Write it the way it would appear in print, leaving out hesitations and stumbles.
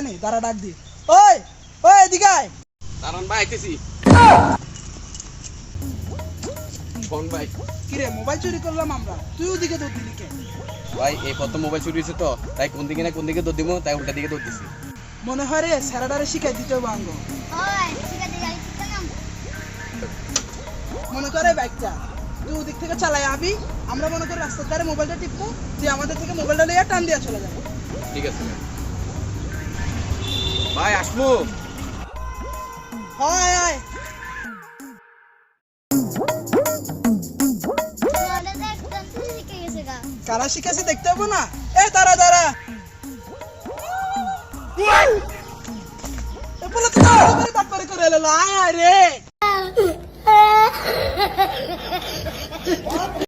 নি, দাঁড়া ডাক দি। ওই ওই এদিকে আয়। দাঁড়ান ভাই, আইতেছি। কোন ভাই? কিরে মোবাইল চুরি করলাম আমরা, তুই ওদিকে দৌড় দিলি কেন? ভাই এই প্রথম মোবাইল চুরি হয়েছে তো, তাই কোন দিকে না কোন দিকে দৌড় দিব, তাই উল্টা দিকে দৌড় দিছি। মনে হয় রে স্যারাডারে শিখাই দিতে হবে আঙ্গ। মনে করে বাইকটা তুই ওদিক থেকে চালাই আবি, আমরা মনে করি রাস্তার ধারে মোবাইলটা টিপবো, তুই আমাদের থেকে মোবাইলটা নিয়ে টান দিয়ে চলে যাবো। ঠিক আছে ভাই, আসবো। হয় হয় কারা শিখাছি দেখতে হবে না? এ দাঁড়া দাঁড়া, বলে তো বাটপারি করে এলো। আয় আয় রে।